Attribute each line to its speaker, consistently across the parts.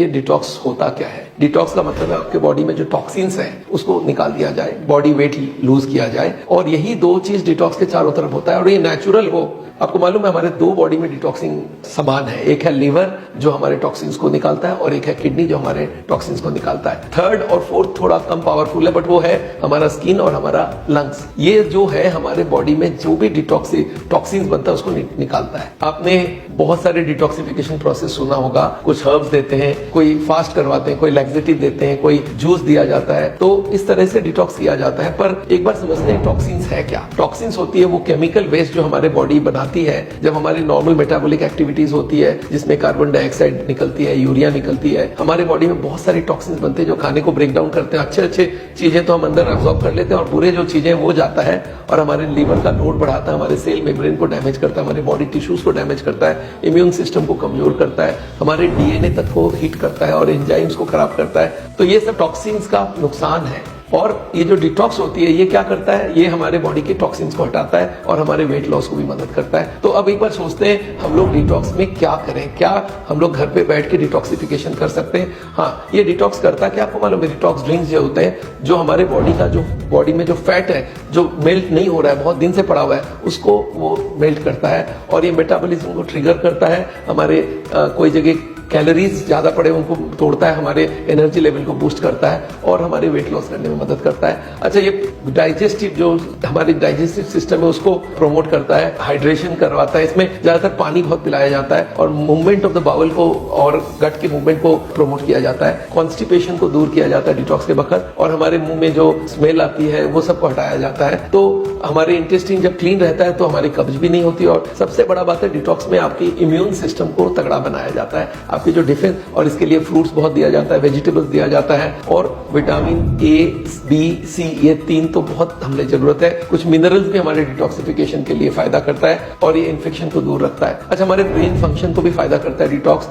Speaker 1: ये डिटॉक्स होता क्या है। डिटॉक्स का मतलब है आपके बॉडी में जो टॉक्सिन्स हैं उसको निकाल दिया जाए, बॉडी वेट लूज किया जाए, और यही दो चीज डिटॉक्स के चारों तरफ होता है और ये नेचुरल हो। आपको मालूम है हमारे दो बॉडी में डिटॉक्सिंग सामान है, एक है लीवर जो हमारे टॉक्सिन्स को निकालता है और एक है किडनी जो हमारे टॉक्सिन्स को निकालता है। थर्ड और फोर्थ थोड़ा कम पावरफुल है, बट वो है हमारा स्किन और हमारा लंग्स। ये जो है हमारे बॉडी में जो भी टॉक्सिन्स बनता है उसको निकालता है। आपने बहुत सारे डिटॉक्सिफिकेशन प्रोसेस सुना होगा, कुछ हर्ब्स देते हैं, कोई फास्ट करवाते हैं, कोई लैक्सेटिव देते हैं, कोई जूस दिया जाता है, तो इस तरह से डिटॉक्स किया जाता है। पर एक बार समझते हैं टॉक्सिन्स है क्या। टॉक्सिन्स होती है वो केमिकल वेस्ट जो हमारे बॉडी बनाती है जब हमारी नॉर्मल मेटाबॉलिक एक्टिविटीज होती है, जिसमें कार्बन डाइऑक्साइड निकलती है, यूरिया निकलती है। हमारे बॉडी में बहुत सारी टॉक्सिन्स बनते हैं जो खाने को ब्रेक डाउन करते हैं। अच्छे चीजें तो हम अंदर एब्जॉर्ब कर लेते हैं और बुरे जो चीजें वो जाता है और हमारे लीवर का लोड बढ़ाता है, हमारे सेल मेम्ब्रेन को डैमेज करता है, हमारे बॉडी टिश्यूज को डैमेज करता है, इम्यून सिस्टम को कमजोर करता है, हमारे डीएनए तक को हीट करता है और एंजाइम्स को खराब करता है। तो ये सब टॉक्सिन्स का नुकसान है। और ये जो डिटॉक्स होती है ये क्या करता है, ये हमारे बॉडी के टॉक्सिन्स को हटाता है और हमारे वेट लॉस को भी मदद करता है। तो अब एक बार सोचते हैं हम लोग डिटॉक्स में क्या करें, क्या हम लोग घर पे बैठ के डिटॉक्सिफिकेशन कर सकते हैं। हाँ, ये डिटॉक्स करता है क्या आपको मालूम है। डिटॉक्स ड्रिंक्स जो होते हैं, जो हमारे बॉडी में जो फैट है जो मेल्ट नहीं हो रहा है, बहुत दिन से पड़ा हुआ है, उसको वो मेल्ट करता है और ये मेटाबॉलिज्म को ट्रिगर करता है। हमारे कोई जगह कैलोरीज ज्यादा पड़े उनको तोड़ता है, हमारे एनर्जी लेवल को बूस्ट करता है और हमारे वेट लॉस करने में मदद करता है। अच्छा, ये डाइजेस्टिव जो हमारी डाइजेस्टिव सिस्टम है उसको प्रमोट करता है, हाइड्रेशन करवाता है। इसमें ज्यादातर पानी बहुत पिलाया जाता है और मूवमेंट ऑफ द बाउल को और गट के मूवमेंट को प्रमोट किया जाता है। कॉन्स्टिपेशन को दूर किया जाता है डिटॉक्स के वक्त और हमारे मुंह में जो स्मेल आती है वो सबको हटाया जाता है। तो हमारे इंटेस्टाइन जब क्लीन रहता है तो हमारी कब्ज भी नहीं होती। और सबसे बड़ा बात है डिटॉक्स में आपकी इम्यून सिस्टम को तगड़ा बनाया जाता है, आपकी जो डिफेंस, और इसके लिए फ्रूट्स बहुत दिया जाता है, वेजिटेबल्स दिया जाता है और विटामिन ए, बी, सी, ये तीन तो बहुत हमें जरूरत है। कुछ मिनरल्स भी हमारे डिटॉक्सिफिकेशन के लिए फायदा करता है और ये इन्फेक्शन को दूर रखता है। अच्छा, हमारे ब्रेन फंक्शन को भी फायदा करता है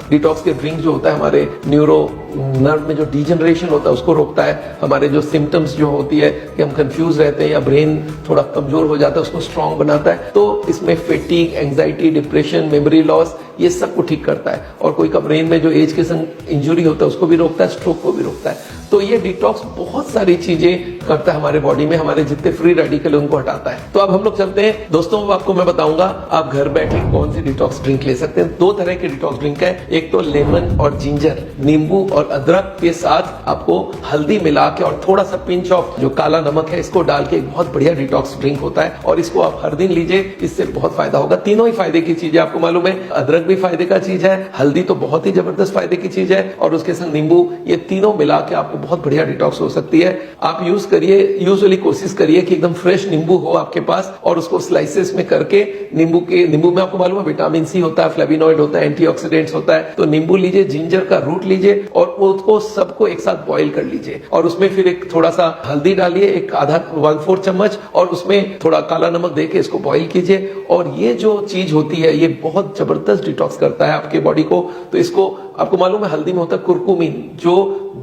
Speaker 1: डिटॉक्स के ड्रिंक जो होता है हमारे नर्व में जो डिजनरेशन होता है उसको रोकता है। हमारे जो सिम्टम्स जो होती है कि हम कंफ्यूज रहते हैं या ब्रेन थोड़ा कमजोर हो जाता है उसको स्ट्रांग बनाता है। तो इसमें फेटीग, एंजाइटी, डिप्रेशन, मेमोरी लॉस, ये सब को ठीक करता है और कोई का ब्रेन में जो एज के संग इंजुरी होता है उसको भी रोकता है, स्ट्रोक को भी रोकता है। तो ये डिटॉक्स बहुत सारी चीजें करता है हमारे बॉडी में, हमारे जितने फ्री रेडिकल उनको हटाता है। तो अब हम लोग चलते हैं दोस्तों, आपको मैं बताऊंगा आप घर बैठे कौन सी डिटॉक्स ड्रिंक ले सकते हैं। दो तरह के डिटॉक्स ड्रिंक है, एक तो लेमन और जिंजर, नींबू और अदरक के साथ आपको हल्दी मिला के और थोड़ा सा पिंच ऑफ जो काला नमक है इसको डाल के एक बहुत बढ़िया डिटॉक्स ड्रिंक होता है और इसको आप हर दिन लीजिए, इससे बहुत फायदा होगा। तीनों ही फायदे की चीज है, आपको मालूम है। अदरक भी फायदे का चीज है, हल्दी तो बहुत ही जबरदस्त फायदे की चीज है और उसके संग नींबू, ये तीनों मिला के आपको बहुत बढ़िया डिटॉक्स हो सकती है। आप यूज करिए, यूजुअली कोशिश करिए कि एकदम फ्रेश नींबू हो आपके पास और उसको स्लाइसेस में करके, नींबू में आपको मालूम है विटामिन सी होता है, फ्लेविनॉइड होता है, एंटीऑक्सीडेंट्स होता है। तो नींबू लीजिए, जिंजर का रूट लीजिए और उसको सबको एक साथ बॉईल कर लीजिए और उसमें फिर एक थोड़ा सा हल्दी डालिए, एक आधा 1/4 चम्मच, और उसमें थोड़ा काला नमक देके इसको बॉईल कीजिए। और ये जो चीज होती है ये बहुत जबरदस्त डिटॉक्स करता है आपके बॉडी को। तो इसको आपको मालूम है हल्दी में होता है कुरकुमिन जो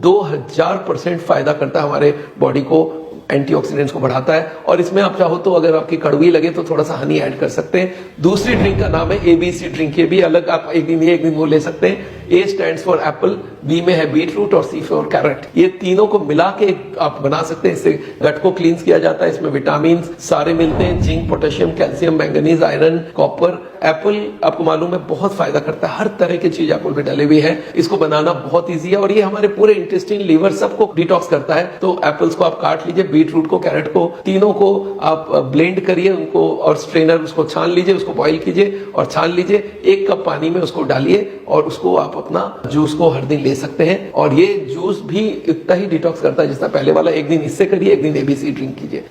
Speaker 1: 2000% फायदा करता है हमारे बॉडी को, एंटीऑक्सीडेंट्स को बढ़ाता है। और इसमें आप चाहो तो अगर आपकी कड़वी लगे तो थोड़ा सा हनी ऐड कर सकते हैं। दूसरी ड्रिंक का नाम है एबीसी ड्रिंक, ये भी अलग, आप एक दिन ये एक दिन वो ले सकते हैं। A stands for apple, B में है बीट रूट और सी फॉर कैरेट। ये तीनों को मिला के आप बना सकते हैं, इससे गट को क्लींस किया जाता है। इसमें विटामिन सारे मिलते हैं, zinc, potassium, calcium, manganese, iron, copper. Apple आपको मालूम है बहुत फायदा करता है, हर तरह की चीज एप्पल में डले हुए है। इसको बनाना बहुत ईजी है और ये हमारे पूरे इंटेस्टाइन, लीवर सबको डिटॉक्स करता है। तो एप्पल्स को आप काट लीजिए, बीट रूट को, कैरेट को, तीनों को आप ब्लेंड करिए उनको और स्ट्रेनर उसको छान लीजिए, उसको बॉईल कीजिए और छान लीजिए। 1 कप पानी में उसको डालिए और उसको आप अपना जूस को हर दिन ले सकते हैं। और ये जूस भी इतना ही डिटॉक्स करता है जितना पहले वाला। एक दिन इससे करिए, एक दिन एबीसी ड्रिंक कीजिए।